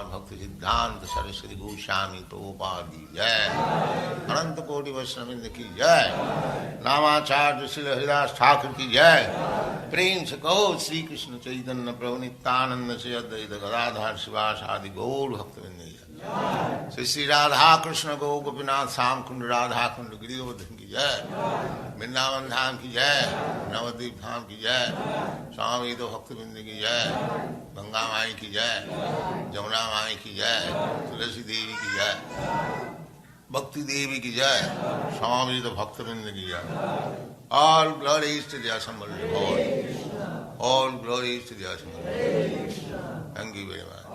Bhaktivedanta Saraswati Goswami Prabhupada ki jai, Ananta Koti Vaishnavindra ki jai, Namacharya Srila Haridas Thakur ki jai, Prem se kaho Sri Krishna Chaitanya Prabhu Nityananda Sri Advaita Gadadhar Sivas Adi Gaur Bhaktivinoda ki jai, Sri Radha Krishna Go Gopinath Sam Kund Radha Kund Giridham ki jai, Vrindavan Dham ki jai, Navadvip Dham ki jai, Swami Bhaktivinoda ki jai, Ganga Mai ki jai, Jamuna Mai ki jai, Tulasi Devi ki jai, Bhakti Devi ki jai, Swami Bhaktivinoda ki jai. All glories to the assembled Lord. All glories to the assembled Lord. Thank you very much.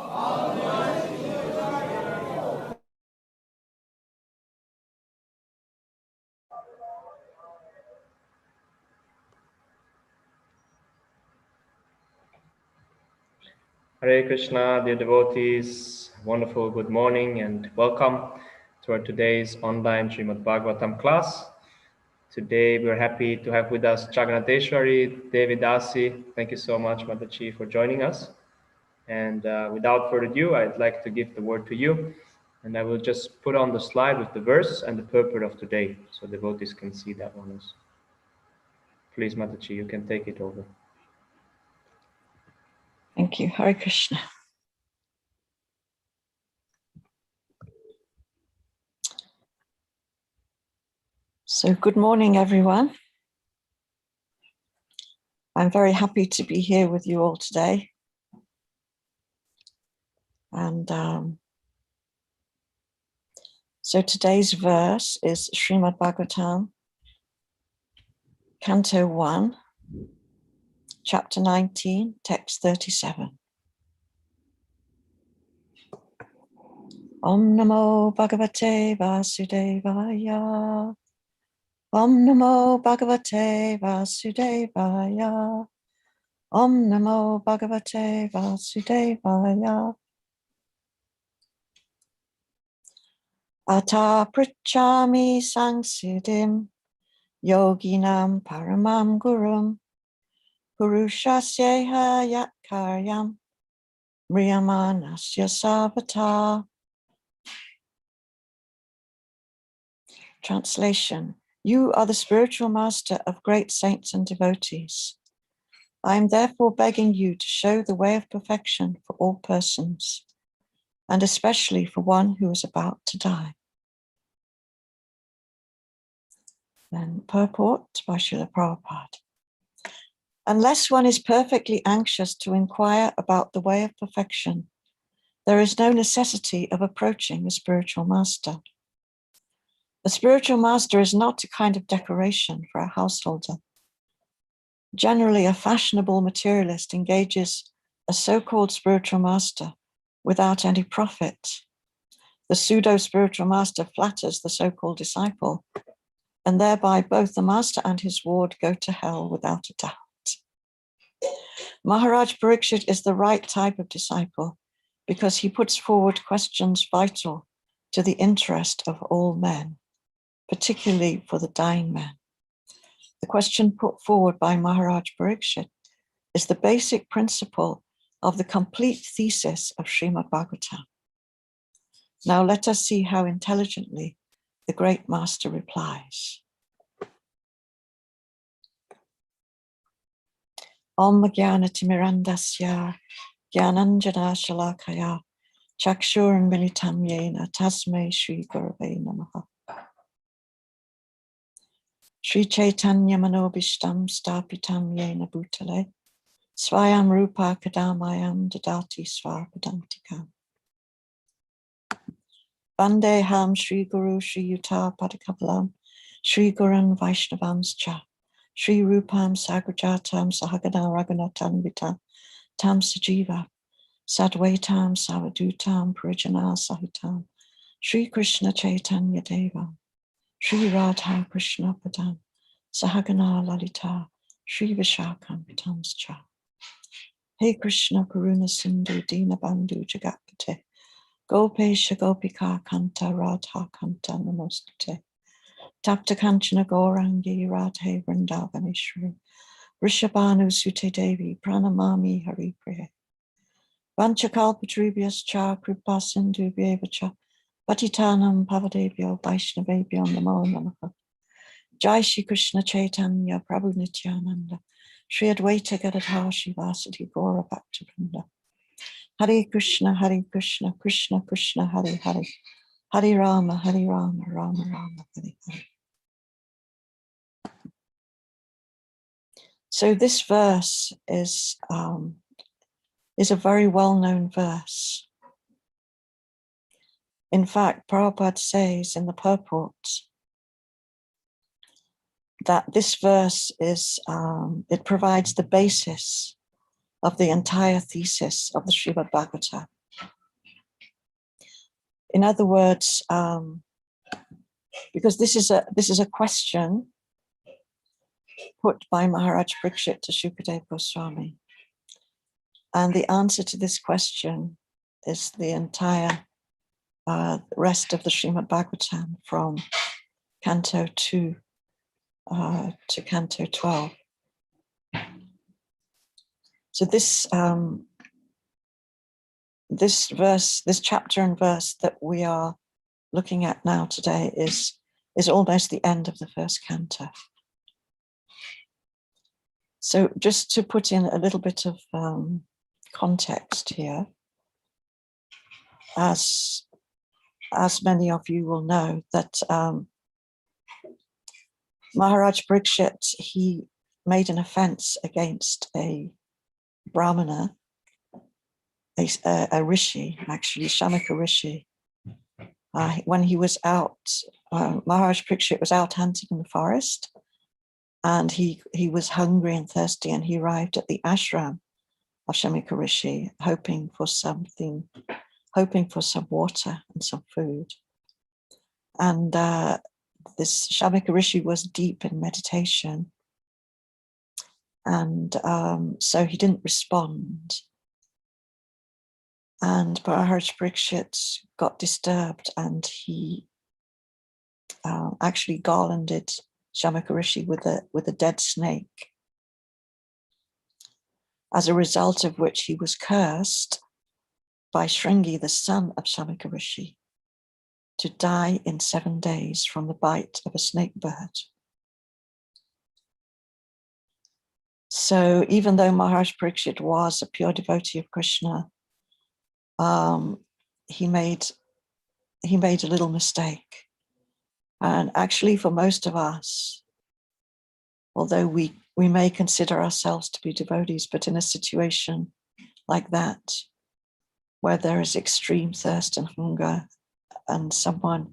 Hare Krishna, dear devotees, wonderful good morning and welcome to our today's online Srimad Bhagavatam class. Today we're happy to have with us Jagannatheshwari Devidasi. Thank you so much, Mataji, for joining us. And without further ado, I'd like to give the word to you. And I will just put on the slide with the verse and the purport of today, so devotees can see that one also. Please, Mataji, you can take it over. Thank you. Hare Krishna. So good morning, everyone. I'm very happy to be here with you all today. And so today's verse is Srimad Bhagavatam, Canto 1, Chapter 19, Text 37. Om Namo Bhagavate Vasudevaya. Om Namo Bhagavate Vasudevaya. Om Namo Bhagavate Vasudevaya. Ata Pritchami Sangsidim Yoginam Paramam Gurum Purushasyeha Yatkaryam Mriyamanasya Savata. Translation. You are the spiritual master of great saints and devotees. I am therefore begging you to show the way of perfection for all persons, and especially for one who is about to die. Then purport by Srila Prabhupada. Unless one is perfectly anxious to inquire about the way of perfection, there is no necessity of approaching a spiritual master. A spiritual master is not a kind of decoration for a householder. Generally, a fashionable materialist engages a so-called spiritual master without any profit. The pseudo-spiritual master flatters the so-called disciple, and thereby both the master and his ward go to hell without a doubt. Maharaj Parikshit is the right type of disciple because he puts forward questions vital to the interest of all men, particularly for the dying man. The question put forward by Maharaj Parikshit is the basic principle of the complete thesis of Srimad Bhagavatam. Now let us see how intelligently the great master replies. Om Jnana Timirandasya Jnananjana Shalakaya Chakshur Militam Yena Tasmai Shri Gurave Namaha. Sri Chaitanya Manobishtam Stapitam Yena Bhutale Swayam Rupa Kadamayam Dadati Swapadantikam. Vandeham Sri Guru Sri Yuta Padakapalam Sri Gurun Vaishnavams Cha Sri Rupam Sagrajatam Sahagana Raghunatam Vitam Tam Sajiva Sadvaitam Savadutam Parijana Sahitam Sri Krishna Chaitanya Deva Sri Radha Krishna Padam Sahagana Lalita Sri Vishakam Vitamscha. Hey Krishna Karuna Sindhu Dina Bandhu Jagapate Gopesha Gopika Kanta Radha Kanta Namostate Tapta Kanchana Gaurangi Radhe Vrindavaneshwari Rishabhanu Sute Devi Pranamami Hari Priya Vanchakalpatribhyas Cha Kripa Sindhu Vyevacha Patitanam Pavadebhyo Vaishnavebhyo Namo Namaha. Jai Shri Krishna Chaitanya Prabhu Nityananda Shri Advaita Gadadhar Shivasati Gaura Bhaktivinoda. Hare Krishna Krishna Krishna Hare Hare Hare Rama Rama Rama Hare Hare. So this verse is a very well-known verse. In fact, Prabhupada says in the purport that this verse is it provides the basis of the entire thesis of the Srimad Bhagavatam. In other words, because this is a question put by Maharaj Parikshit to Sukadeva Goswami, and the answer to this question is the entire rest of the Srimad Bhagavatam from Canto 2 to Canto 12. So this chapter and verse that we are looking at now today is almost the end of the first canto. So just to put in a little bit of context here, as many of you will know, that Maharaj Parikshit, he made an offense against a Brahmana, a rishi, actually Shamaka Rishi. When he was out, Maharaj Parikshit was out hunting in the forest, and he was hungry and thirsty, and he arrived at the ashram of Shamaka Rishi, hoping for some water and some food. And this Shamaka Rishi was deep in meditation, and so he didn't respond. And Maharaj Parikshit got disturbed, and he actually garlanded Shamaka Rishi with a dead snake, as a result of which he was cursed by Shringi, the son of Shamaka Rishi, to die in 7 days from the bite of a snake bird. So even though Maharaj Parikshit was a pure devotee of Krishna, he made a little mistake. And actually, for most of us, although we may consider ourselves to be devotees, but in a situation like that, where there is extreme thirst and hunger, and someone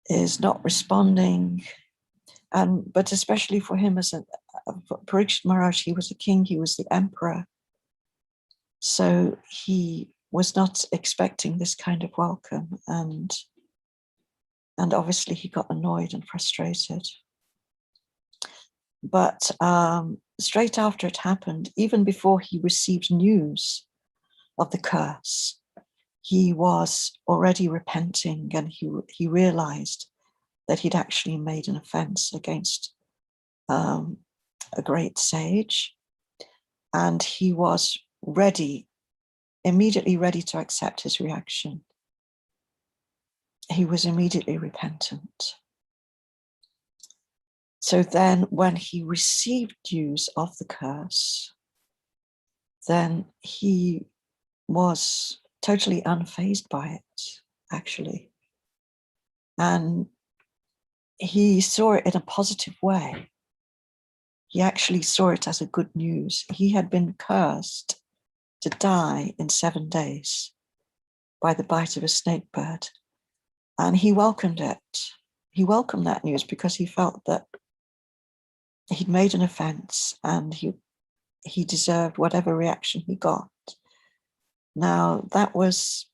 is not responding, but especially for him as Parikshit Maharaj, he was a king, he was the emperor, so he was not expecting this kind of welcome, and obviously he got annoyed and frustrated. But straight after it happened, even before he received news of the curse, he was already repenting, and he realized that he'd actually made an offense against a great sage, and he was immediately ready to accept his reaction. He was immediately repentant. So then when he received news of the curse, then he was totally unfazed by it, actually. And he saw it in a positive way. He actually saw it as a good news. He had been cursed to die in 7 days by the bite of a snake bird. And he welcomed it. He welcomed that news because he felt that he'd made an offense and he deserved whatever reaction he got. Now, that was,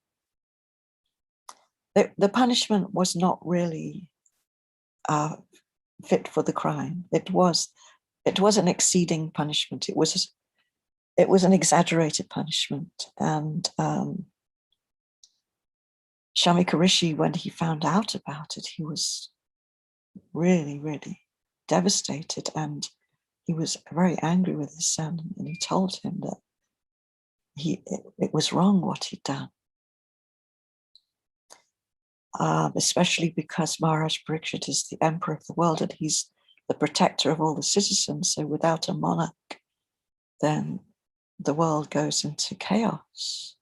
the punishment was not really fit for the crime. It was an exceeding punishment. It was an exaggerated punishment. And Shamika Rishi, when he found out about it, he was really, really devastated, and he was very angry with his son, and he told him that it was wrong what he'd done. Especially because Maharaj Parikshit is the emperor of the world and he's the protector of all the citizens. So without a monarch, then the world goes into chaos.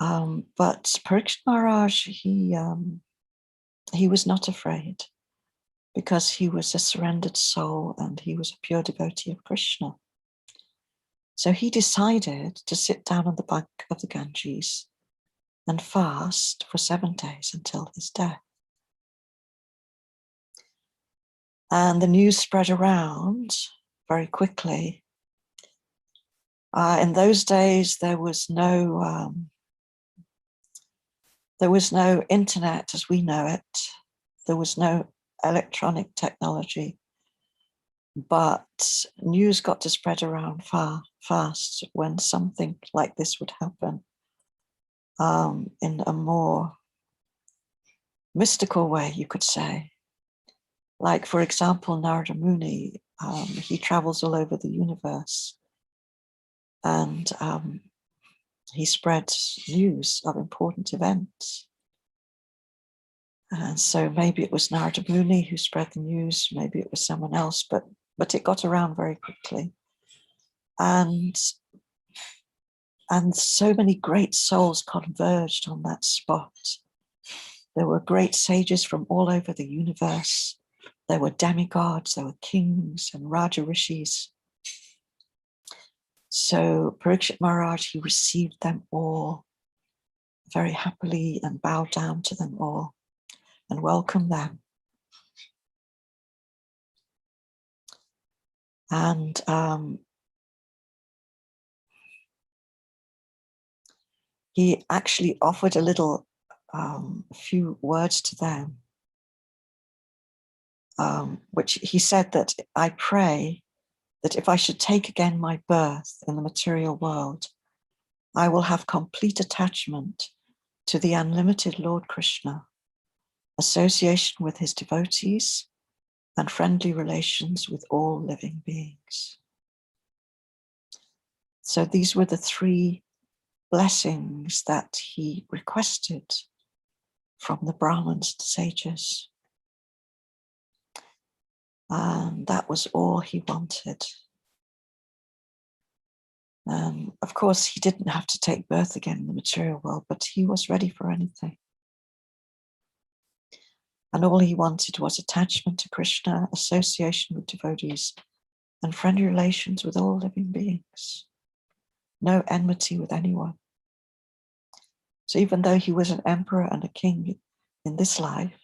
But Parikshit Maharaj, he was not afraid because he was a surrendered soul and he was a pure devotee of Krishna. So he decided to sit down on the bank of the Ganges and fast for 7 days until his death. And the news spread around very quickly. In those days, there was no internet as we know it. There was no electronic technology, but news got to spread around fast when something like this would happen in a more mystical way, you could say. Like, for example, Narada Muni, he travels all over the universe and he spreads news of important events. And so maybe it was Narada Muni who spread the news, maybe it was someone else, but it got around very quickly. And so many great souls converged on that spot. There were great sages from all over the universe. There were demigods, there were kings and Raja Rishis. So Parikshit Maharaj, he received them all very happily and bowed down to them all and welcomed them. And he actually offered a little few words to them, which he said that I pray that if I should take again my birth in the material world, I will have complete attachment to the unlimited Lord Krishna, association with his devotees, and friendly relations with all living beings. So these were the 3 blessings that he requested from the Brahmins and sages. And that was all he wanted. Of course, he didn't have to take birth again in the material world, but he was ready for anything. And all he wanted was attachment to Krishna, association with devotees, and friendly relations with all living beings. No enmity with anyone. So even though he was an emperor and a king in this life,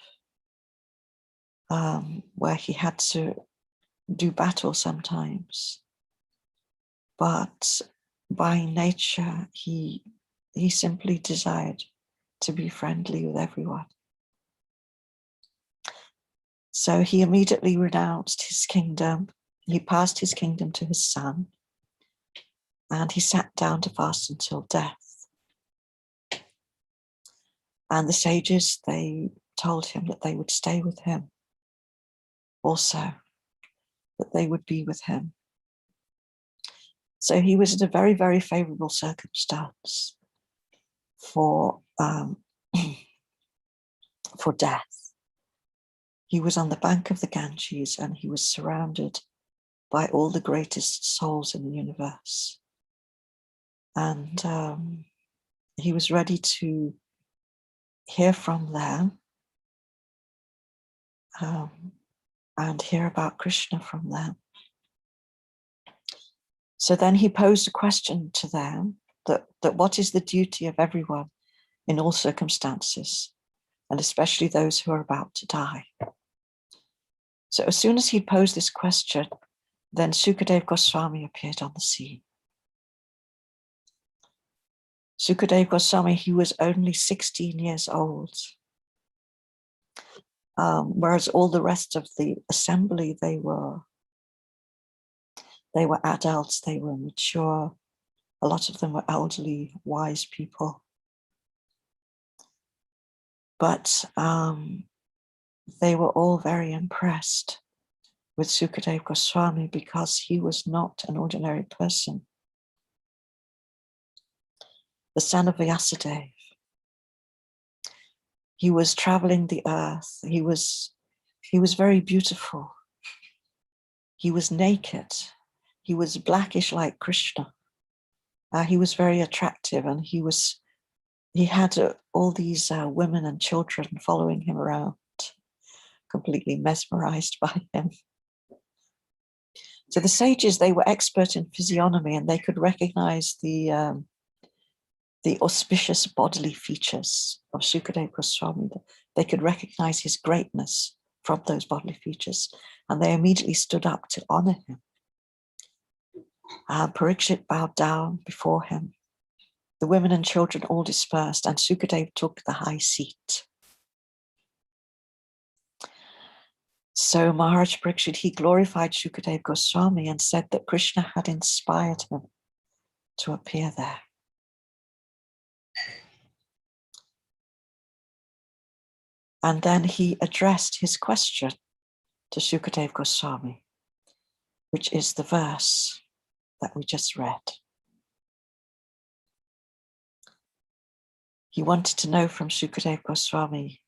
where he had to do battle sometimes, but by nature, he simply desired to be friendly with everyone. So he immediately renounced his kingdom. He passed his kingdom to his son, and he sat down to fast until death. And the sages, they told him that they would stay with him also, that they would be with him. So he was in a very, very favorable circumstance for death. He was on the bank of the Ganges and he was surrounded by all the greatest souls in the universe. And he was ready to hear from them and hear about Krishna from them. So then he posed a question to them that what is the duty of everyone in all circumstances, and especially those who are about to die. So as soon as he posed this question, then Sukadeva Goswami appeared on the scene. Sukadeva Goswami, he was only 16 years old, whereas all the rest of the assembly, they were adults, they were mature. A lot of them were elderly, wise people. But they were all very impressed with Sukadeva Goswami because he was not an ordinary person. The son of Vyasadeva. He was traveling the earth. He was very beautiful. He was naked. He was blackish like Krishna. He was very attractive, and he had all these women and children following him around, completely mesmerized by him. So the sages, they were expert in physiognomy, and they could recognize the auspicious bodily features of Sukadeva Goswami. They could recognize his greatness from those bodily features, and they immediately stood up to honor him. Parikshit bowed down before him. The women and children all dispersed, and Sukadeva took the high seat. So Maharaj Parikshit, he glorified Sukadeva Goswami and said that Krishna had inspired him to appear there. And then he addressed his question to Sukadeva Goswami, which is the verse that we just read. He wanted to know from Sukadeva Goswami,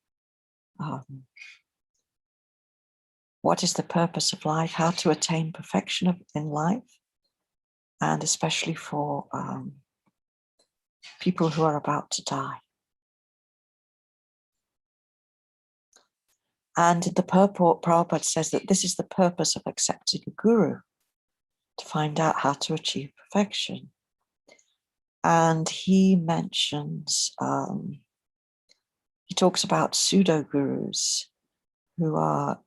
what is the purpose of life, how to attain perfection in life, and especially for people who are about to die. And the purport, Prabhupada says that this is the purpose of accepting a guru, to find out how to achieve perfection. And he mentions, he talks about pseudo-gurus who are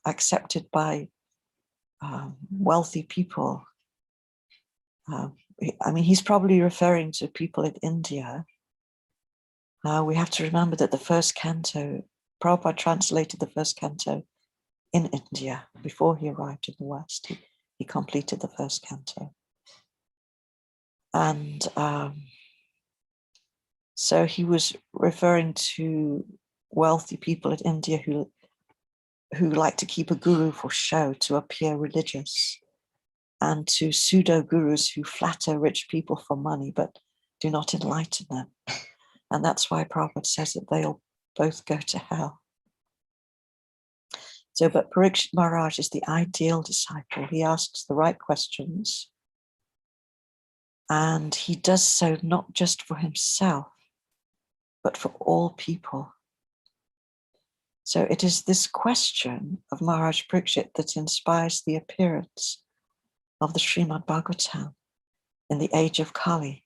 accepted by wealthy people. I mean, he's probably referring to people in India. We have to remember that the first canto, Prabhupada translated the first canto in India before he arrived in the West. He completed the first canto. And so he was referring to wealthy people in India who like to keep a guru for show, to appear religious, and to pseudo-gurus who flatter rich people for money but do not enlighten them. And that's why Prabhupada says that they'll both go to hell. So, but Parikshit Maharaj is the ideal disciple. He asks the right questions, and he does so not just for himself, but for all people. So it is this question of Maharaj Parikshit that inspires the appearance of the Srimad Bhagavatam in the age of Kali.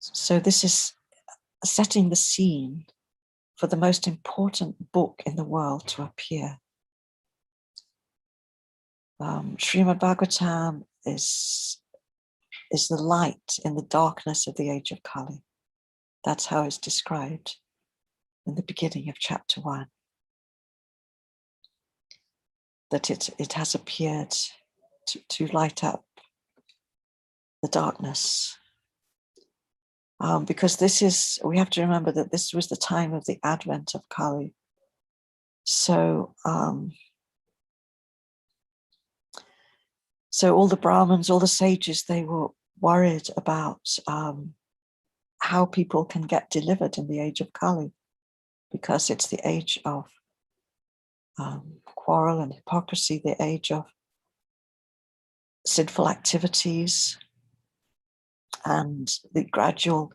So this is setting the scene for the most important book in the world to appear. Srimad Bhagavatam is the light in the darkness of the age of Kali. That's how it's described in the beginning of chapter 1. That it has appeared to light up the darkness. Because we have to remember that this was the time of the advent of Kali. So all the Brahmins, all the sages, they were worried about how people can get delivered in the age of Kali, because it's the age of quarrel and hypocrisy, the age of sinful activities. and the gradual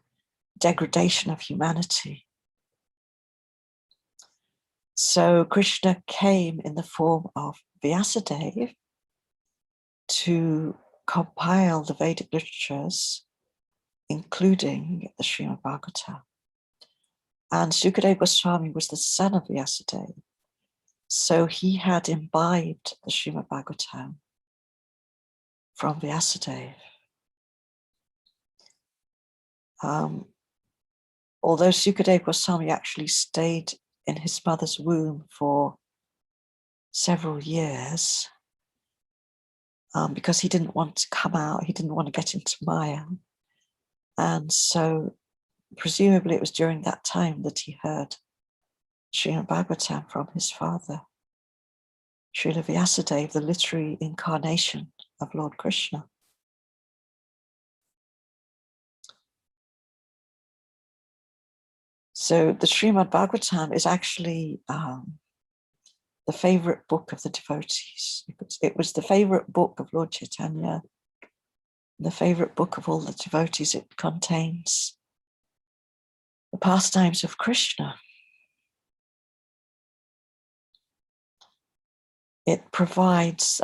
degradation of humanity. So Krishna came in the form of Vyasadeva to compile the Vedic literatures, including the Srimad Bhagavatam. And Sukadeva Goswami was the son of Vyasadeva, so he had imbibed the Srimad Bhagavatam from Vyasadeva. Although Sukadeva Goswami actually stayed in his mother's womb for several years, because he didn't want to come out, he didn't want to get into Maya. And so presumably it was during that time that he heard Srimad Bhagavatam from his father, Srila Vyasadeva, the literary incarnation of Lord Krishna. So the Srimad Bhagavatam is actually the favorite book of the devotees. It was the favorite book of Lord Chaitanya, the favorite book of all the devotees. It contains the pastimes of Krishna. It provides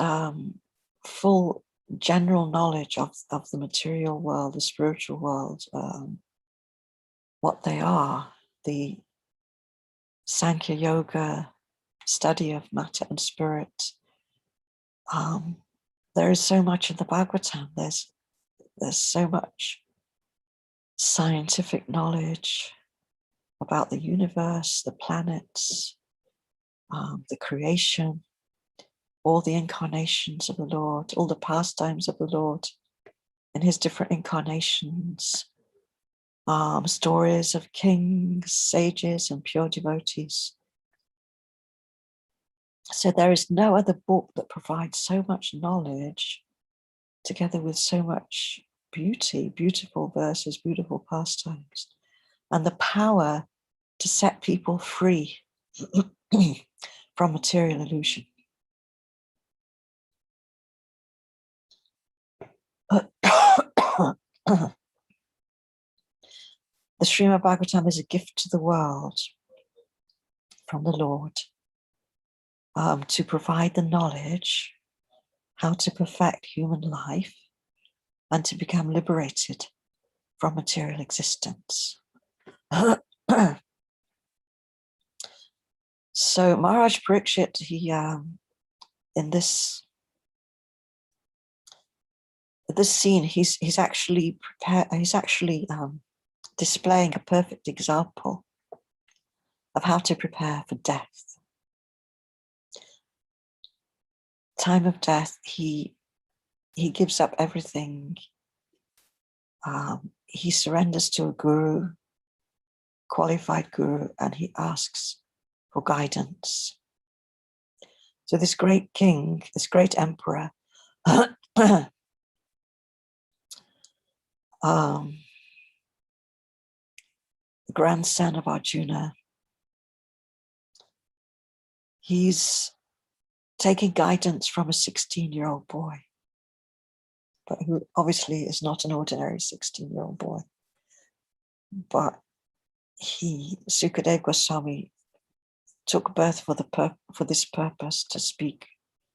full general knowledge of the material world, the spiritual world, what they are, the Sankhya Yoga, study of matter and spirit. There is so much in the Bhagavatam. There's so much scientific knowledge about the universe, the planets, the creation, all the incarnations of the Lord, all the pastimes of the Lord in his different incarnations, stories of kings, sages, and pure devotees. So there is no other book that provides so much knowledge together with so much beauty, beautiful verses, beautiful pastimes, and the power to set people free from material illusion. The Srimad Bhagavatam is a gift to the world from the Lord to provide the knowledge how to perfect human life and to become liberated from material existence. So Maharaj Parikshit, he in this scene, he's actually displaying a perfect example of how to prepare for death. Time of death, he gives up everything. He surrenders to a guru, qualified guru, and he asks for guidance. So this great king, this great emperor, the grandson of Arjuna, he's taking guidance from a 16-year-old boy, but who obviously is not an ordinary 16-year-old boy. But Sukadeva Goswami, took birth for this purpose, to speak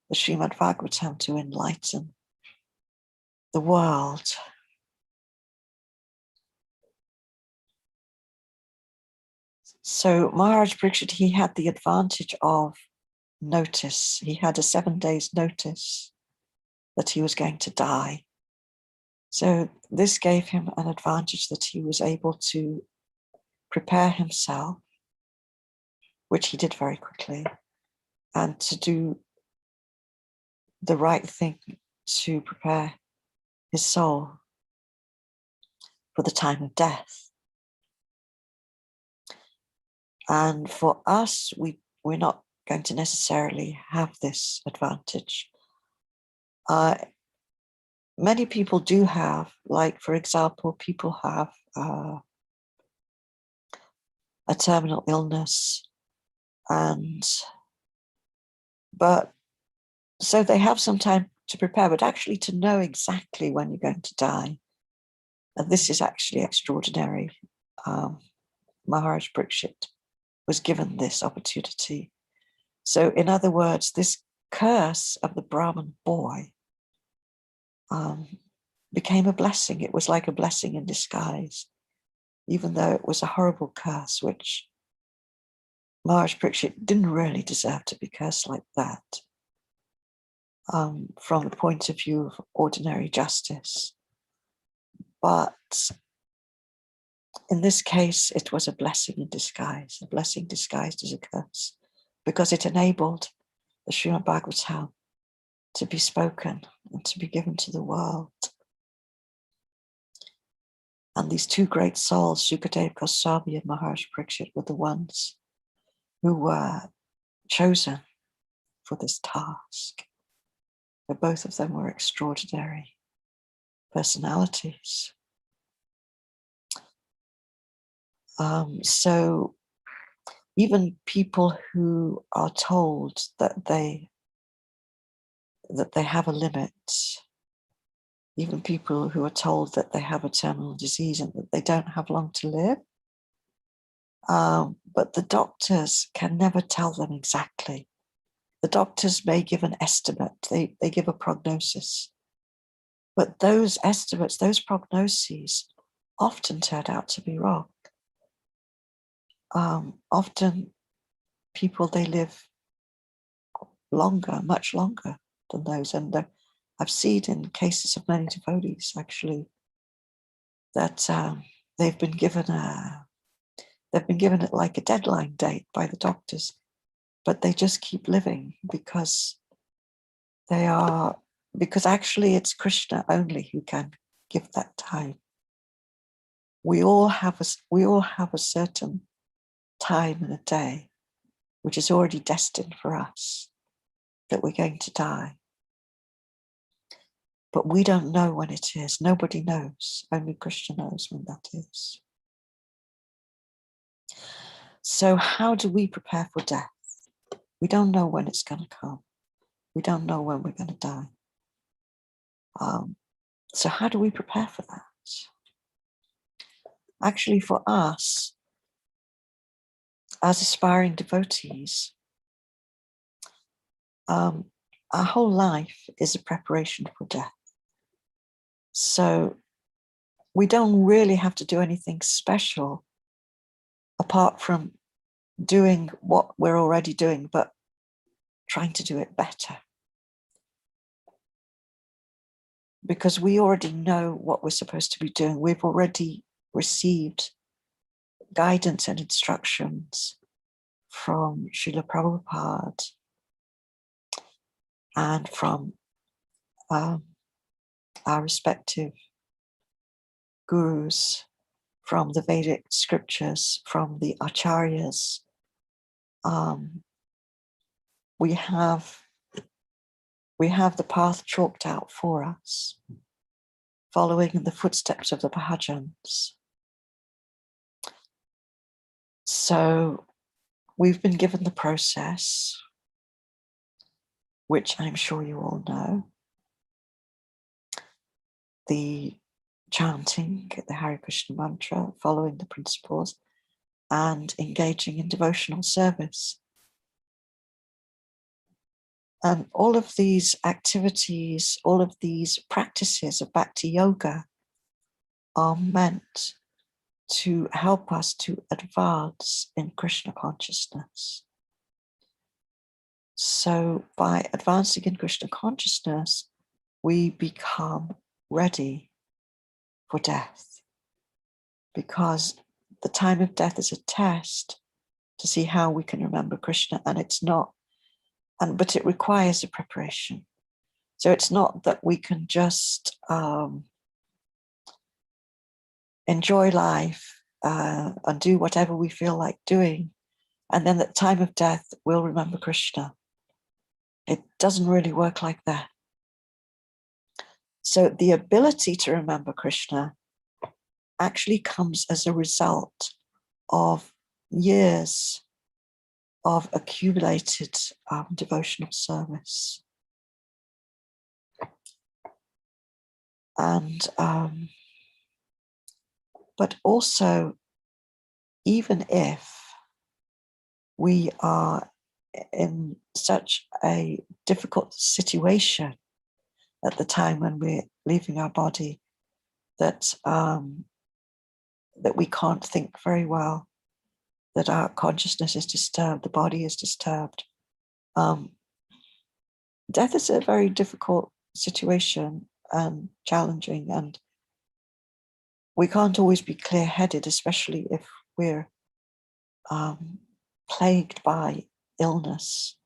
the Srimad Bhagavatam, to enlighten the world. So Maharaj Parikshit, he had the advantage of notice. He had a 7 days notice that he was going to die. So this gave him an advantage that he was able to prepare himself, which he did very quickly, and to do the right thing to prepare his soul for the time of death. And for us, we're not going to necessarily have this advantage. Many people do have, like, for example, people have a terminal illness, but so they have some time to prepare, but actually to know exactly when you're going to die, And this is actually extraordinary. Maharaj Parikshit was given this opportunity. So in other words, this curse of the Brahmin boy became a blessing. It was like a blessing in disguise, even though it was a horrible curse, which Maharaj Parikshit didn't really deserve to be cursed like that from the point of view of ordinary justice. But in this case, it was a blessing in disguise, a blessing disguised as a curse, because it enabled the Srimad Bhagavatam to be spoken and to be given to the world. And these two great souls, Sukadeva Goswami and Maharaj Parikshit, were the ones who were chosen for this task. But both of them were extraordinary personalities. So even people who are told that they have a limit, even people who are told that they have a terminal disease and that they don't have long to live, but the doctors can never tell them exactly. The doctors may give an estimate, they give a prognosis, but those estimates, those prognoses often turn out to be wrong. Often people, they live longer, much longer than those. And I've seen in cases of many devotees actually that they've been given it like a deadline date by the doctors, but they just keep living because actually it's Krishna only who can give that time. We all have a certain time in a day which is already destined for us, that we're going to die. But we don't know when it is. Nobody knows. Only Krishna knows when that is. So how do we prepare for death? We don't know when it's going to come. We don't know when we're going to die. So how do we prepare for that? Actually, for us, as aspiring devotees, our whole life is a preparation for death. So we don't really have to do anything special apart from doing what we're already doing, but trying to do it better. Because we already know what we're supposed to be doing. We've already received guidance and instructions from Srila Prabhupada and from our respective gurus, from the Vedic scriptures, from the acharyas. We have the path chalked out for us, following in the footsteps of the Bhajans. So we've been given the process, which I'm sure you all know. The chanting the Hare Krishna mantra, following the principles, and engaging in devotional service. And all of these activities, all of these practices of bhakti yoga are meant to help us to advance in Krishna consciousness. So by advancing in Krishna consciousness, we become ready for death, because the time of death is a test to see how we can remember Krishna, and it's not, but it requires a preparation. So it's not that we can just enjoy life and do whatever we feel like doing, and then at the time of death, we'll remember Krishna. It doesn't really work like that. So the ability to remember Krishna actually comes as a result of years of accumulated devotional service. And But also, even if we are in such a difficult situation at the time when we're leaving our body, that that we can't think very well, that our consciousness is disturbed, the body is disturbed. Death is a very difficult situation and challenging, and we can't always be clear-headed, especially if we're plagued by illness.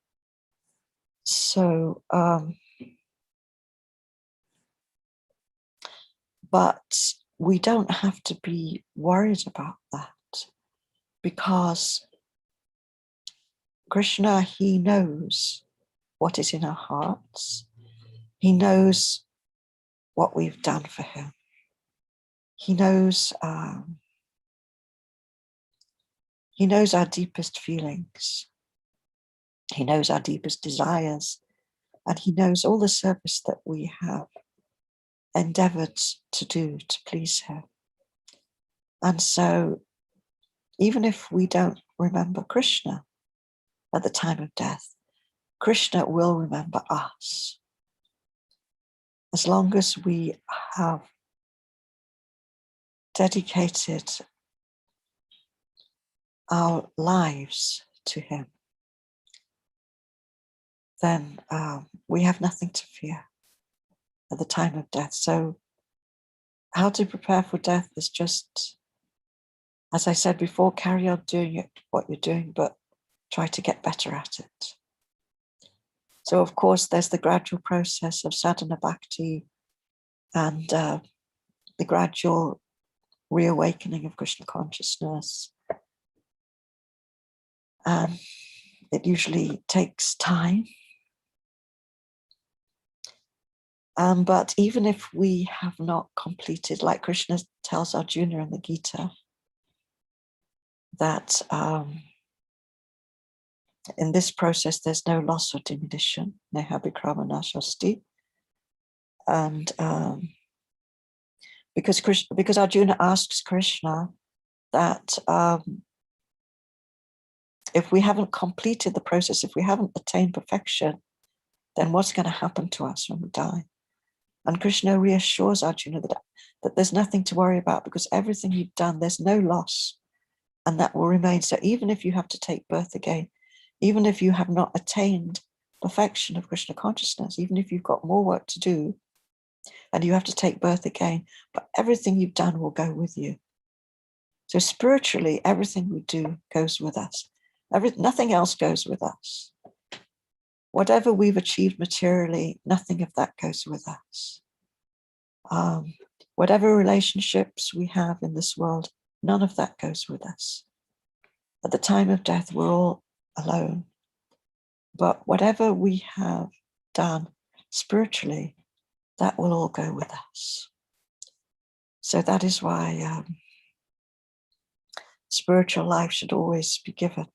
So, but we don't have to be worried about that, because Krishna, he knows what is in our hearts. He knows what we've done for him. He knows our deepest feelings. He knows our deepest desires, and he knows all the service that we have endeavored to do to please him. And so, even if we don't remember Krishna at the time of death, Krishna will remember us. As long as we have dedicated our lives to him, then we have nothing to fear at the time of death. So how to prepare for death is just, as I said before, carry on doing what you're doing, but try to get better at it. So of course, there's the gradual process of sadhana bhakti and the gradual reawakening of Krishna consciousness. It usually takes time. But even if we have not completed, like Krishna tells Arjuna in the Gita, that in this process there's no loss or diminution, neha vikrama nashasti. And because Arjuna asks Krishna that if we haven't completed the process, if we haven't attained perfection, then what's going to happen to us when we die? And Krishna reassures Arjuna that there's nothing to worry about, because everything you've done, there's no loss, and that will remain. So even if you have to take birth again, even if you have not attained perfection of Krishna consciousness, even if you've got more work to do and you have to take birth again, but everything you've done will go with you. So spiritually, everything we do goes with us. Nothing else goes with us. Whatever we've achieved materially, nothing of that goes with us. Whatever relationships we have in this world, none of that goes with us. At the time of death, we're all alone. But whatever we have done spiritually, that will all go with us. So that is why spiritual life should always be given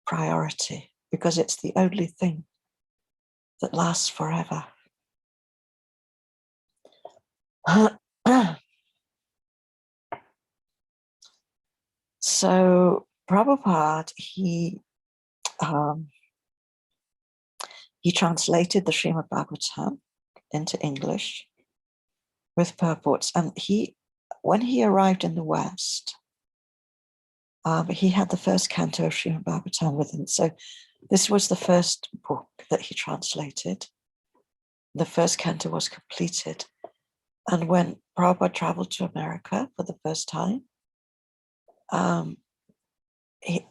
priority, because it's the only thing that lasts forever. So Prabhupada, he translated the Srimad Bhagavatam into English with purports, and when he arrived in the West, he had the first canto of Srimad Bhagavatam with him. So this was the first book that he translated. The first canto was completed. And when Prabhupada traveled to America for the first time,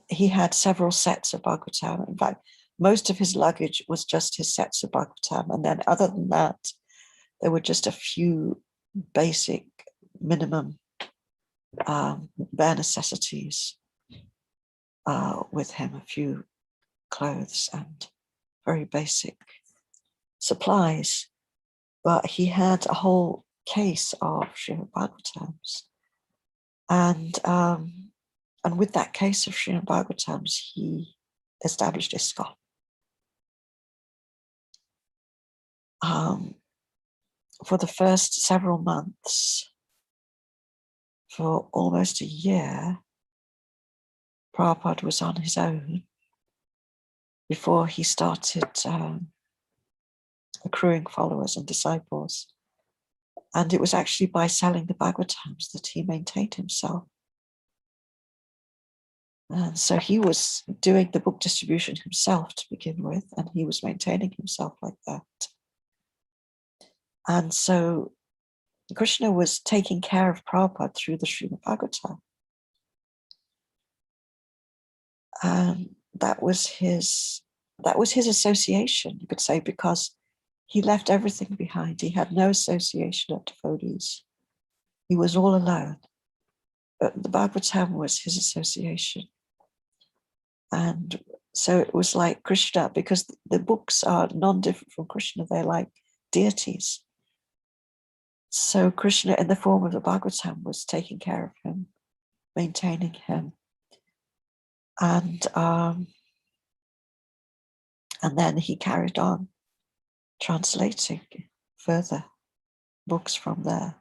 he had several sets of Bhagavatam. In fact, most of his luggage was just his sets of Bhagavatam. And then other than that, there were just a few basic minimum bare necessities with him, a few clothes and very basic supplies. But he had a whole case of Srimad Bhagavatams. And with that case of Srimad Bhagavatams, he established ISKCON. For the first several months, for almost a year, Prabhupada was on his own before he started accruing followers and disciples. And it was actually by selling the Bhagavatams that he maintained himself. And so he was doing the book distribution himself to begin with, and he was maintaining himself like that. And so Krishna was taking care of Prabhupada through the Srimad Bhagavatam. And that was his association, you could say, because he left everything behind. He had no association of devotees. He was all alone. But the Bhagavatam was his association. And so it was like Krishna, because the books are non-different from Krishna, they're like deities. So Krishna, in the form of the Bhagavatam, was taking care of him, maintaining him. And then he carried on translating further books from there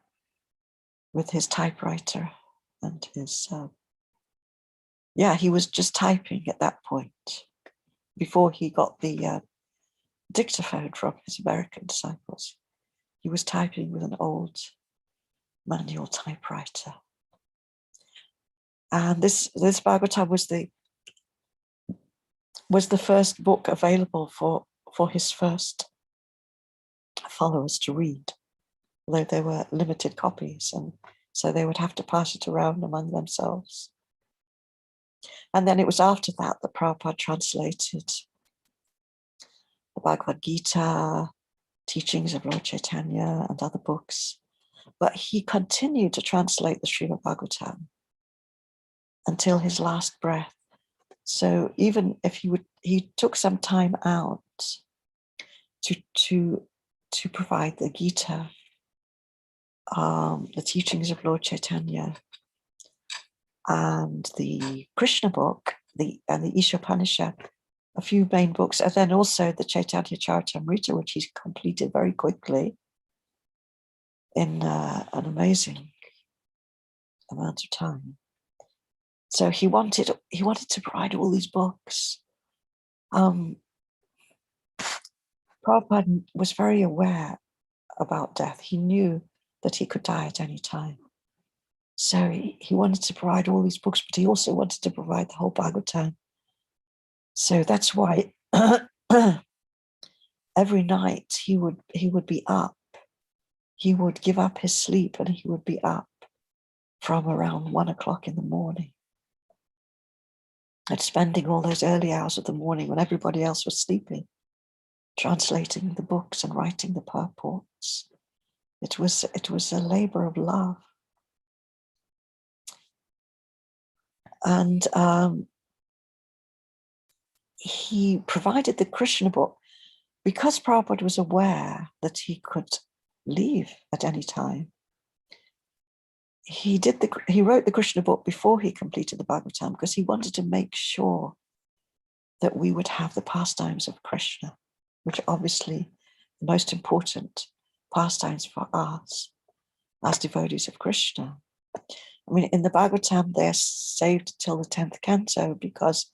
with his typewriter and his, he was just typing at that point before he got the dictaphone from his American disciples. He was typing with an old manual typewriter. And this Bhagavatam was the first book available for his first followers to read, although there were limited copies, and so they would have to pass it around among themselves. And then it was after that that Prabhupada translated the Bhagavad Gita, teachings of Lord Chaitanya, and other books. But he continued to translate the Srimad Bhagavatam until his last breath. So even if he took some time out to provide the Gita, the teachings of Lord Chaitanya, and the Krishna book, and the Ishopanishad, a few main books, and then also the Chaitanya Charitamrita, which he completed very quickly in an amazing amount of time. So he wanted to provide all these books. Prabhupada was very aware about death. He knew that he could die at any time. So he wanted to provide all these books, but he also wanted to provide the whole Bhagavatam. So that's why every night he would be up. He would give up his sleep and he would be up from around 1 o'clock in the morning, and spending all those early hours of the morning when everybody else was sleeping, translating the books and writing the purports. It was a labor of love. And he provided the Krishna book because Prabhupada was aware that he could leave at any time. He wrote the Krishna book before he completed the Bhagavatam because he wanted to make sure that we would have the pastimes of Krishna, which are obviously the most important pastimes for us as devotees of Krishna. I mean, in the Bhagavatam, they're saved till the 10th canto because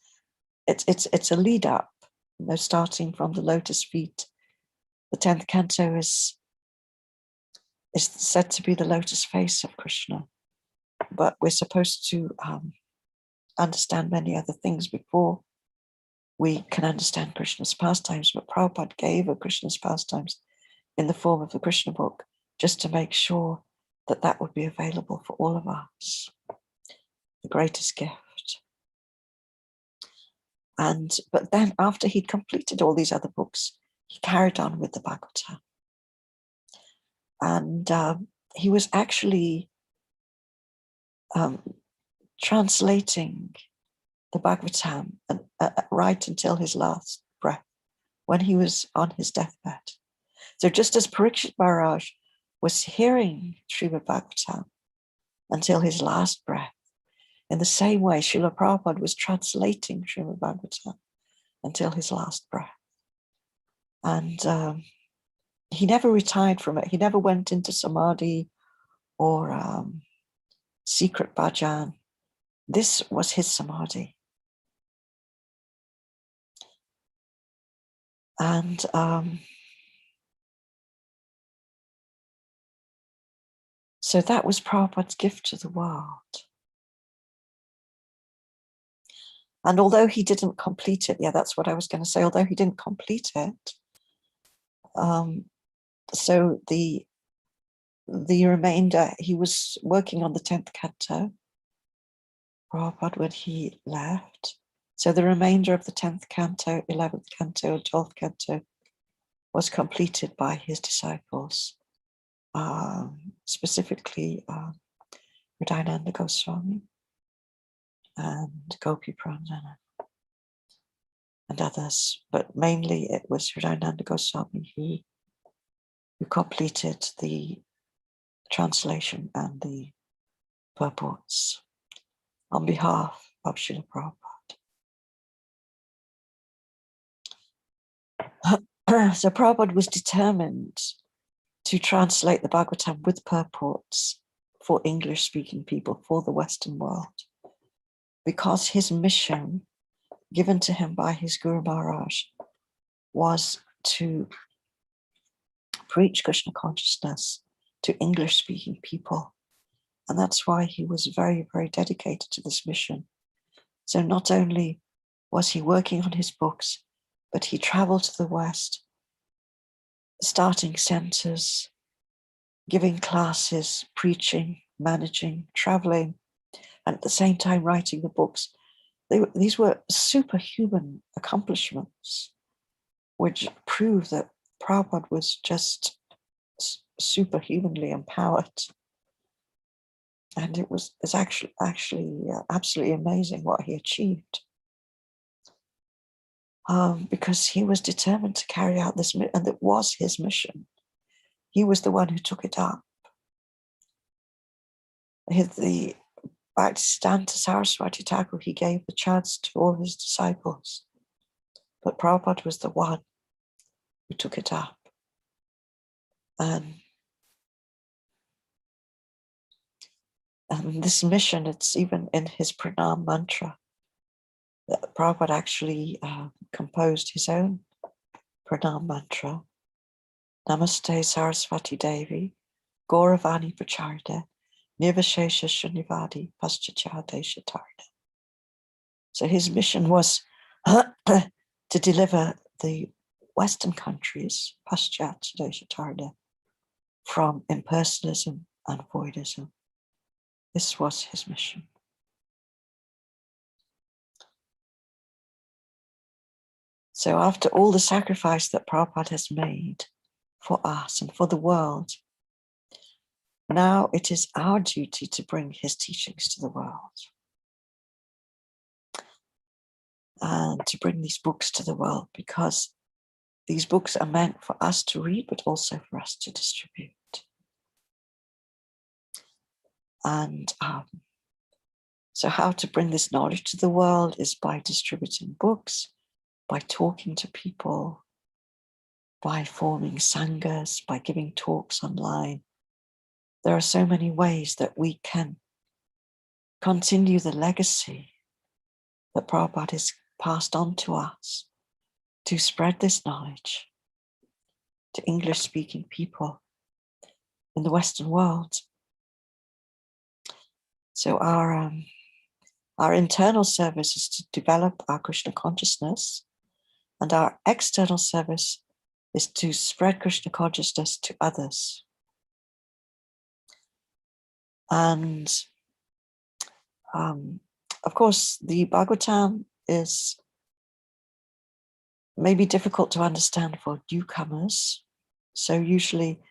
it's a lead up, starting from the lotus feet. The 10th canto is said to be the lotus face of Krishna, but we're supposed to understand many other things before we can understand Krishna's pastimes. But Prabhupada gave Krishna's pastimes in the form of the Krishna book just to make sure that would be available for all of us, the greatest gift. But then after he'd completed all these other books, he carried on with the Bhagavatam. And he was actually translating the Bhagavatam right until his last breath, when he was on his deathbed. So just as Parikshit Maharaj was hearing Srimad Bhagavatam until his last breath, in the same way, Srila Prabhupada was translating Srimad Bhagavatam until his last breath. And he never retired from it. He never went into samadhi or secret bhajan. This was his samadhi. And so that was Prabhupada's gift to the world. And although he didn't complete it, yeah, that's what I was going to say, although he didn't complete it, so the remainder, he was working on the 10th canto, Prabhupada, when he left. So the remainder of the 10th canto, 11th canto, and 12th canto was completed by his disciples, specifically Hridayananda Goswami and Gopi Pranjana and others, but mainly it was Hridayananda Goswami who completed the translation and the purports on behalf of Srila Prabhupada. So Prabhupada was determined to translate the Bhagavatam with purports for English-speaking people, for the Western world, because his mission given to him by his Guru Maharaj was to preach Krishna consciousness to English-speaking people. And that's why he was very, very dedicated to this mission. So not only was he working on his books, but he traveled to the West, starting centers, giving classes, preaching, managing, traveling, and at the same time writing the books. These were superhuman accomplishments, which prove that Prabhupada was just superhumanly empowered. And it's actually absolutely amazing what he achieved. Because he was determined to carry out this, and it was his mission. He was the one who took it up. The Bhaktivedanta Saraswati Thakur, he gave the chance to all his disciples, but Prabhupada was the one who took it up. And this mission, it's even in his pranam mantra. Prabhupada actually composed his own pranam mantra. Namaste Saraswati Devi, Gauravani Pracharda, Nirvashesha Shrunivadi Paschachade Shatarda. So his mission was to deliver the Western countries, Paschachade Shatarda, from impersonalism and voidism. This was his mission. So after all the sacrifice that Prabhupada has made for us and for the world, now it is our duty to bring his teachings to the world and to bring these books to the world, because these books are meant for us to read, but also for us to distribute. And so how to bring this knowledge to the world is by distributing books, by talking to people, by forming sanghas, by giving talks online. There are so many ways that we can continue the legacy that Prabhupada has passed on to us, to spread this knowledge to English-speaking people in the Western world. So our internal service is to develop our Krishna consciousness, and our external service is to spread Krishna consciousness to others. And of course, the Bhagavatam is maybe difficult to understand for newcomers. So usually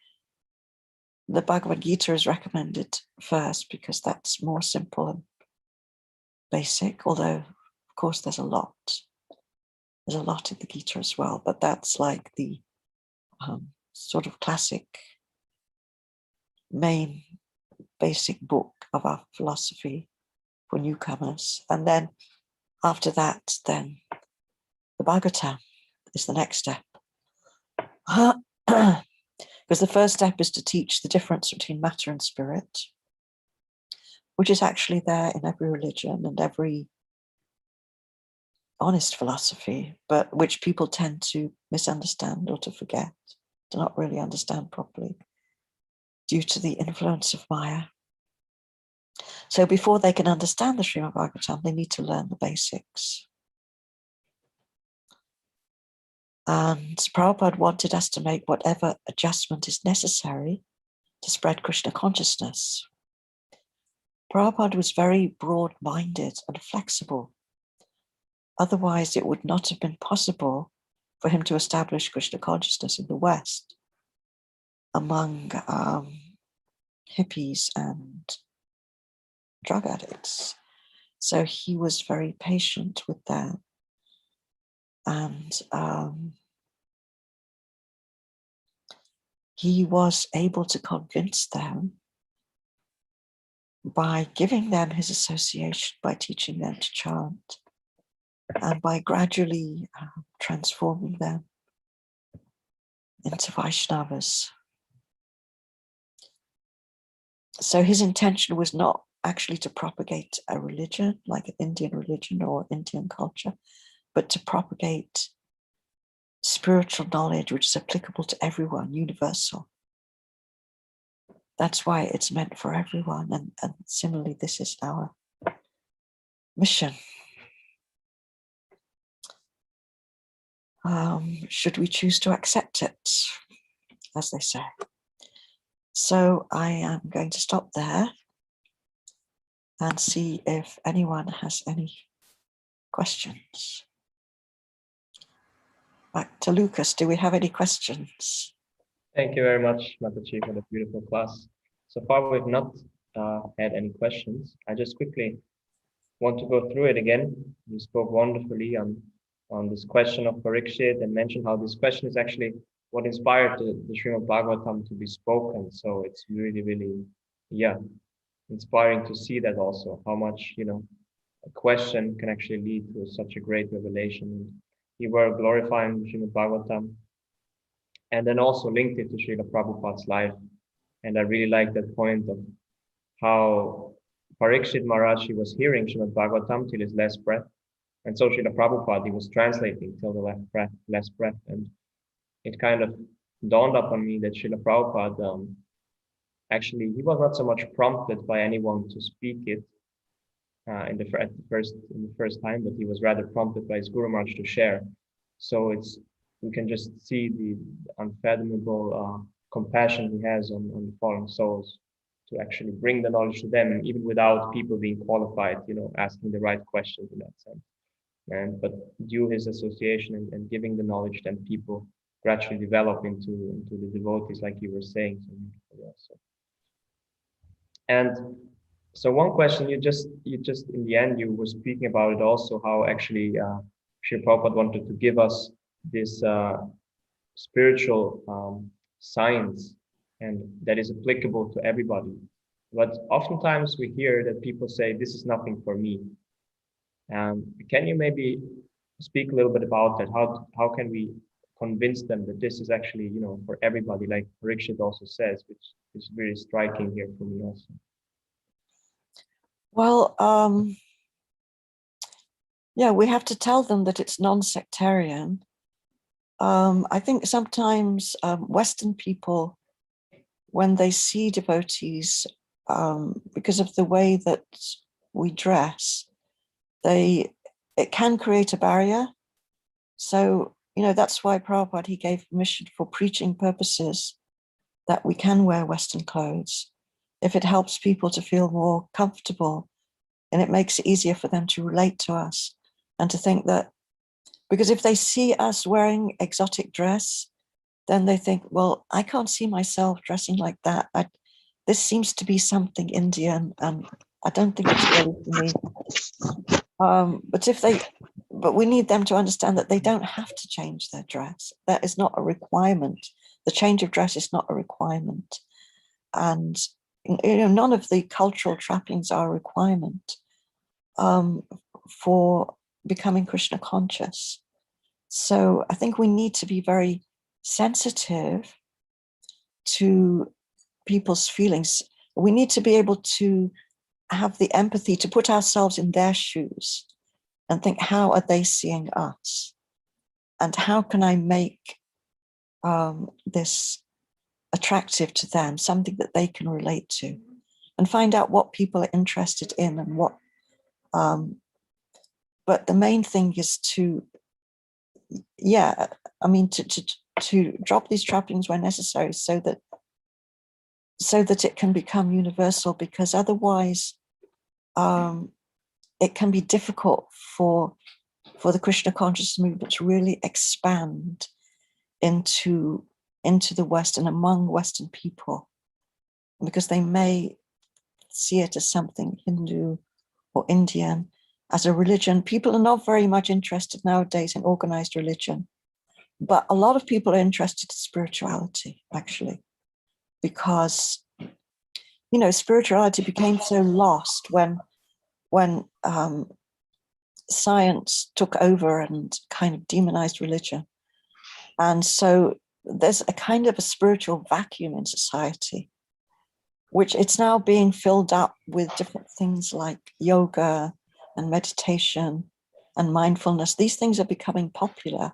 the Bhagavad Gita is recommended first because that's more simple and basic, although of course there's a lot in the Gita as well, but that's like the sort of classic main basic book of our philosophy for newcomers. And then after that, then the Bhagavatam is the next step. Because the first step is to teach the difference between matter and spirit. which is actually there in every religion and every honest philosophy, but which people tend to misunderstand or to forget, to not really understand properly due to the influence of Maya. So before they can understand the Srimad Bhagavatam, they need to learn the basics. And Prabhupada wanted us to make whatever adjustment is necessary to spread Krishna consciousness. Prabhupada was very broad-minded and flexible. Otherwise, it would not have been possible for him to establish Krishna consciousness in the West among hippies and drug addicts. So he was very patient with them. And he was able to convince them by giving them his association, by teaching them to chant, and by gradually transforming them into Vaishnavas. So his intention was not actually to propagate a religion, like an Indian religion or Indian culture, but to propagate spiritual knowledge which is applicable to everyone, universal. That's why it's meant for everyone. And similarly, this is our mission. Should we choose to accept it, as they say. So I am going to stop there and see if anyone has any questions. Back to Lucas, do we have any questions? Thank you very much, Mataji, for the beautiful class. So far, we've not had any questions. I just quickly want to go through it again. You spoke wonderfully on this question of Parikshit and mentioned how this question is actually what inspired the Srimad Bhagavatam to be spoken. So it's really, really, inspiring to see that also, how much, a question can actually lead to such a great revelation. You were glorifying the Srimad Bhagavatam and then also linked it to Srila Prabhupada's life. And I really like that point of how Parikshit Maharaj, he was hearing Srimad Bhagavatam till his last breath. And so Srila Prabhupada, he was translating till the last breath. And it kind of dawned upon me that Srila Prabhupada, actually, he was not so much prompted by anyone to speak it in the first time, but he was rather prompted by his Guru Maharaj to share. So we can just see the unfathomable compassion he has on the fallen souls to actually bring the knowledge to them, even without people being qualified, asking the right questions in that sense. But due his association and giving the knowledge, then people gradually develop into the devotees, like you were saying. So, and so one question, you just in the end, you were speaking about it also, how actually Srila Prabhupada wanted to give us this spiritual science, and that is applicable to everybody. But oftentimes we hear that people say, this is nothing for me. Can you maybe speak a little bit about that? How can we convince them that this is actually, for everybody, like Parikshit also says, which is very striking here for me also. Well, we have to tell them that it's non-sectarian. I think sometimes Western people, when they see devotees, because of the way that we dress, it can create a barrier. So, that's why Prabhupada, he gave permission for preaching purposes that we can wear Western clothes if it helps people to feel more comfortable and it makes it easier for them to relate to us and to think that, because if they see us wearing exotic dress, then they think, well, I can't see myself dressing like that. This seems to be something Indian. I don't think it's really for me. But we need them to understand that they don't have to change their dress. That is not a requirement. The change of dress is not a requirement. And none of the cultural trappings are a requirement for becoming Krishna conscious. So I think we need to be very sensitive to people's feelings. We need to be able to have the empathy to put ourselves in their shoes and think, how are they seeing us? And how can I make this attractive to them, something that they can relate to, and find out what people are interested in and what. But the main thing is to drop these trappings where necessary, so that it can become universal, because otherwise it can be difficult for the Krishna consciousness movement to really expand into the West and among Western people, because they may see it as something Hindu or Indian, as a religion. People are not very much interested nowadays in organized religion, but a lot of people are interested in spirituality, actually, because, spirituality became so lost when science took over and kind of demonized religion. And so there's a kind of a spiritual vacuum in society, which it's now being filled up with different things like yoga and meditation and mindfulness. These things are becoming popular.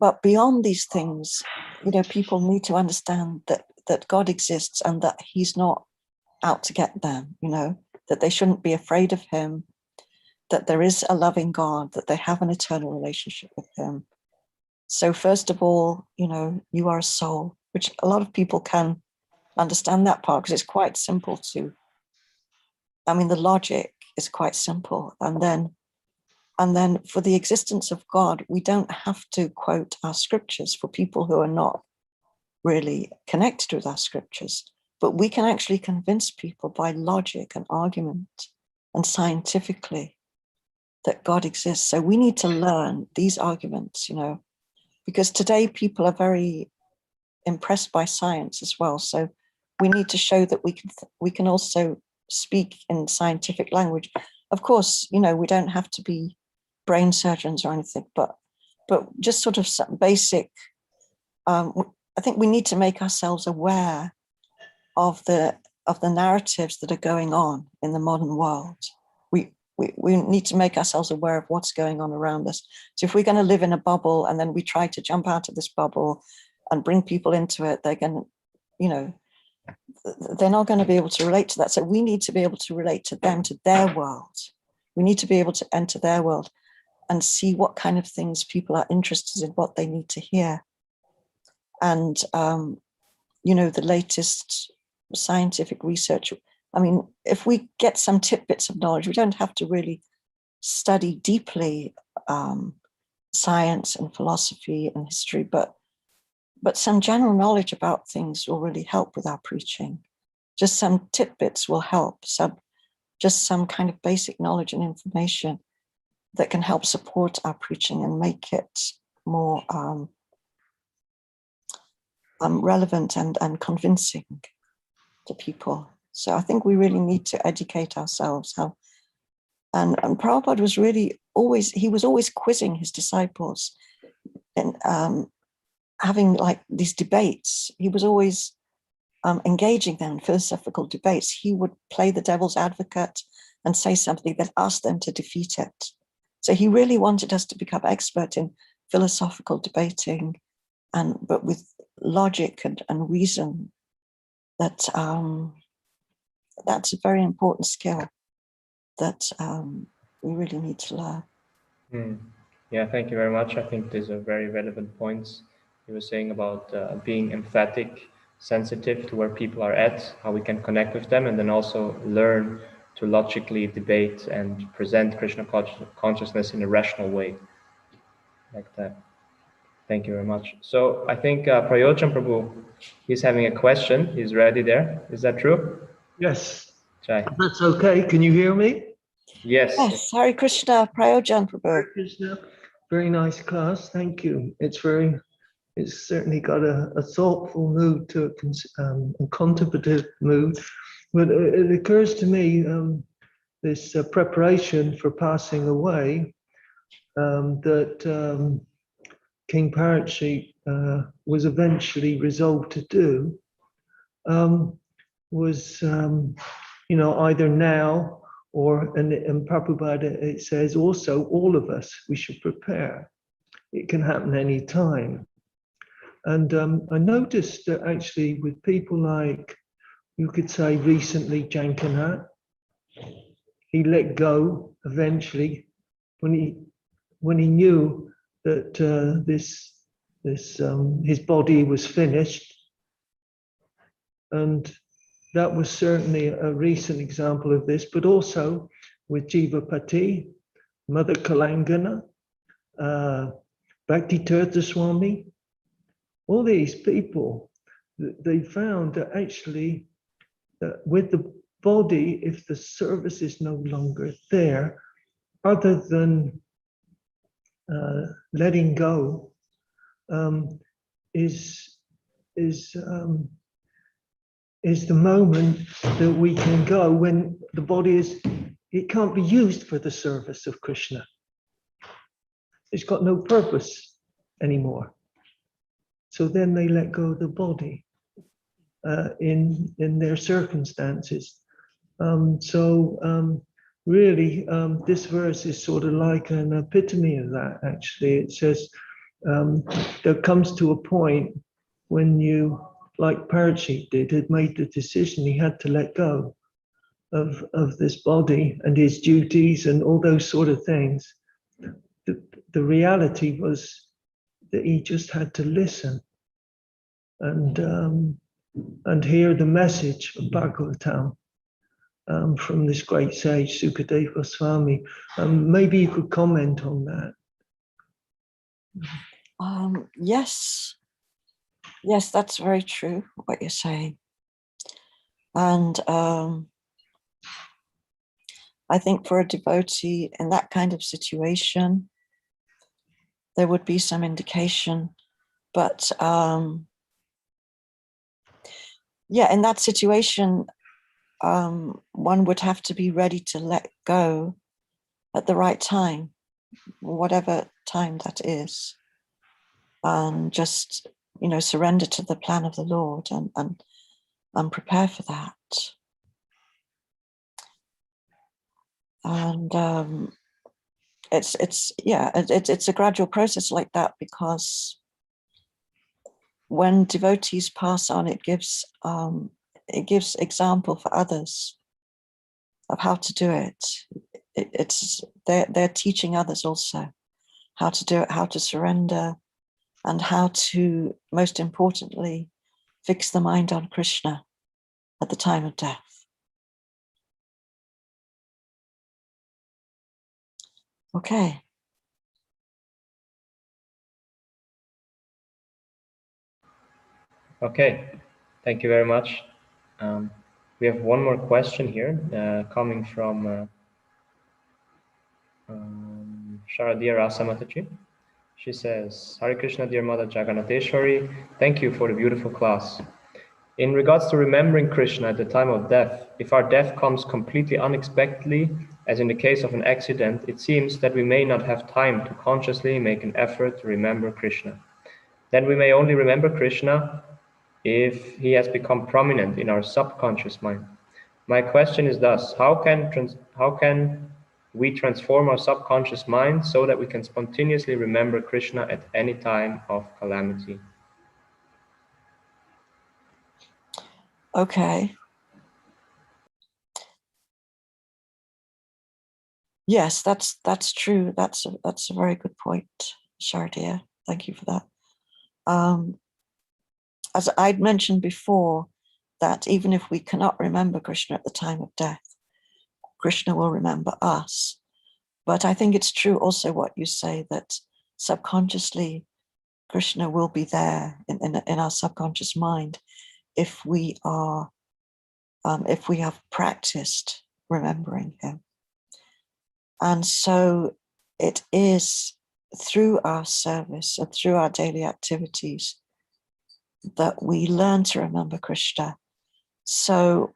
But beyond these things, people need to understand that God exists and that he's not out to get them, that they shouldn't be afraid of him, that there is a loving God, that they have an eternal relationship with him. So first of all, you are a soul, which a lot of people can understand that part, because it's quite simple the logic is quite simple. And then for the existence of God, we don't have to quote our scriptures for people who are not really connected with our scriptures, but we can actually convince people by logic and argument and scientifically that God exists. So we need to learn these arguments, because today people are very impressed by science as well. So we need to show that we can also speak in scientific language. Of course, we don't have to be brain surgeons or anything, but just sort of some basic. I think we need to make ourselves aware of the narratives that are going on in the modern world. We need to make ourselves aware of what's going on around us. So if we're going to live in a bubble and then we try to jump out of this bubble and bring people into it, they're going to, they're not going to be able to relate to that. So we need to be able to relate to them, to their world. We need to be able to enter their world and see what kind of things people are interested in, what they need to hear. And, the latest scientific research. If we get some tidbits of knowledge, we don't have to really study deeply science and philosophy and history, but some general knowledge about things will really help with our preaching. Just some tidbits will help, just some kind of basic knowledge and information that can help support our preaching and make it more relevant and convincing to people. So I think we really need to educate ourselves how. And Prabhupada was really always quizzing his disciples and having like these debates. He was always engaging them in philosophical debates. He would play the devil's advocate and say something that asked them to defeat it. So he really wanted us to become expert in philosophical debating, but with logic and reason. That's a very important skill that we really need to learn. Yeah, thank you very much. I think these are very relevant points. You were saying about being emphatic, sensitive to where people are at, how we can connect with them, and then also learn to logically debate and present Krishna consciousness in a rational way, like that. Thank you very much. So I think Prayojan Prabhu, he's having a question. He's ready there. Is that true? Yes. Jai. That's okay. Can you hear me? Yes. Yes, Hare Krishna, Prayojan Prabhu. Hare Krishna. Very nice class. Thank you. It's certainly got a thoughtful mood to it, a contemplative mood. But it occurs to me, this preparation for passing away, that King Parikshit was eventually resolved to do, was, either now or, and Prabhupada, it says also, all of us, we should prepare. It can happen any time. And I noticed that actually with people like, you could say recently, Jankanath, he let go eventually when he knew that his body was finished. And that was certainly a recent example of this, but also with Jivapati, Mother Kalangana, Bhakti Tirtha Swami, all these people, they found that actually with the body, if the service is no longer there, other than letting go, is the moment that we can go when the body it can't be used for the service of Krishna. It's got no purpose anymore. So then they let go of the body in their circumstances. Really, this verse is sort of like an epitome of that, actually. It says, there comes to a point when you, like Parikshit did, had made the decision he had to let go of this body and his duties and all those sort of things. The reality was that he just had to listen and hear the message of Bhagavatam from this great sage, Sukadeva Swami. Maybe you could comment on that. Yes, that's very true, what you're saying. And I think for a devotee in that kind of situation, there would be some indication, but in that situation, one would have to be ready to let go at the right time, whatever time that is, and just, surrender to the plan of the Lord and prepare for that. And it's a gradual process like that, because when devotees pass on, it gives example for others of how to do it. They're teaching others also how to do it, how to surrender, and how to, most importantly, fix the mind on Krishna at the time of death. Okay. Okay, thank you very much. We have one more question here coming from Sharadia Rasamataji. She says, Hare Krishna, dear Mother Jagannateshwari, thank you for the beautiful class. In regards to remembering Krishna at the time of death, if our death comes completely unexpectedly, as in the case of an accident, it seems that we may not have time to consciously make an effort to remember Krishna. Then we may only remember Krishna if he has become prominent in our subconscious mind. My question is thus, how can we transform our subconscious mind so that we can spontaneously remember Krishna at any time of calamity? Okay. Yes, that's true. That's a very good point, Shardia. Thank you for that. As I'd mentioned before, that even if we cannot remember Krishna at the time of death, Krishna will remember us. But I think it's true also what you say, that subconsciously Krishna will be there in our subconscious mind if we have practiced remembering him. And so it is through our service and through our daily activities that we learn to remember Krishna. So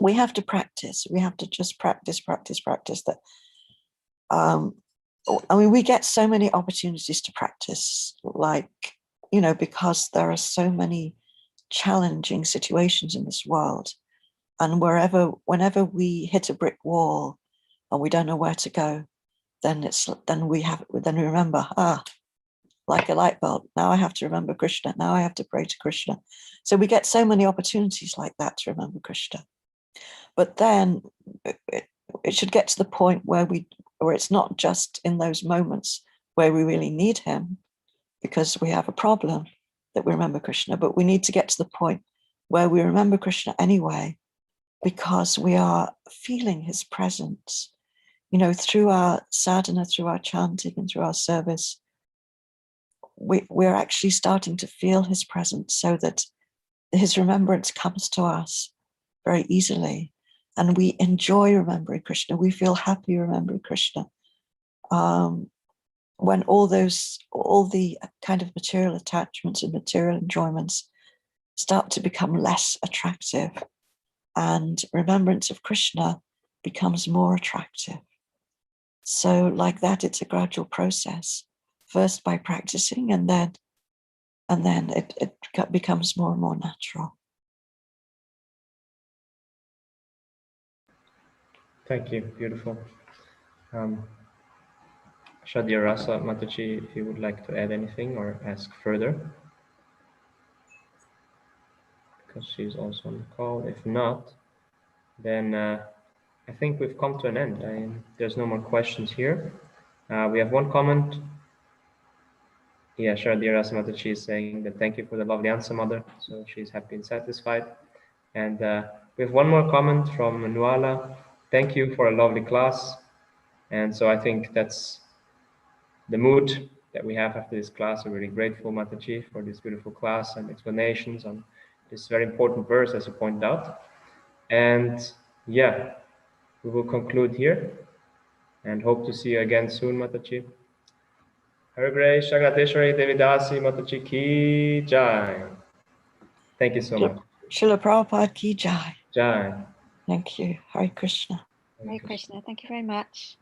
we have to practice. We have to just practice that. We get so many opportunities to practice, like, because there are so many challenging situations in this world. And whenever we hit a brick wall and we don't know where to go, then we remember, like a light bulb. Now I have to remember Krishna. Now I have to pray to Krishna. So we get so many opportunities like that to remember Krishna. But then it should get to the point where it's not just in those moments where we really need him because we have a problem that we remember Krishna, but we need to get to the point where we remember Krishna anyway, because we are feeling his presence, through our sadhana, through our chanting and through our service. We're actually starting to feel his presence so that his remembrance comes to us very easily. And we enjoy remembering Krishna. We feel happy remembering Krishna. When all the kind of material attachments and material enjoyments start to become less attractive, and remembrance of Krishna becomes more attractive. So like that, it's a gradual process, first by practicing, and then it becomes more and more natural. Thank you. Beautiful. Shadya Rasa Mataji, if you would like to add anything or ask further, because she's also on the call. If not, then I think we've come to an end. There's no more questions here. We have one comment. Yeah, Shadya Rasa Mataji is saying that thank you for the lovely answer, Mother. So she's happy and satisfied. And we have one more comment from Nuala. Thank you for a lovely class. And so I think that's the mood that we have after this class. We're really grateful, Mataji, for this beautiful class and explanations on this very important verse, as you pointed out. And yeah, we will conclude here and hope to see you again soon, Mataji. Hare Grace, Shagateshwari Devidasi Mataji Ki Jai. Thank you so much. Srila Prabhupada Ki Jai. Jai. Thank you. Hare Krishna. Hare Krishna. Thank you very much.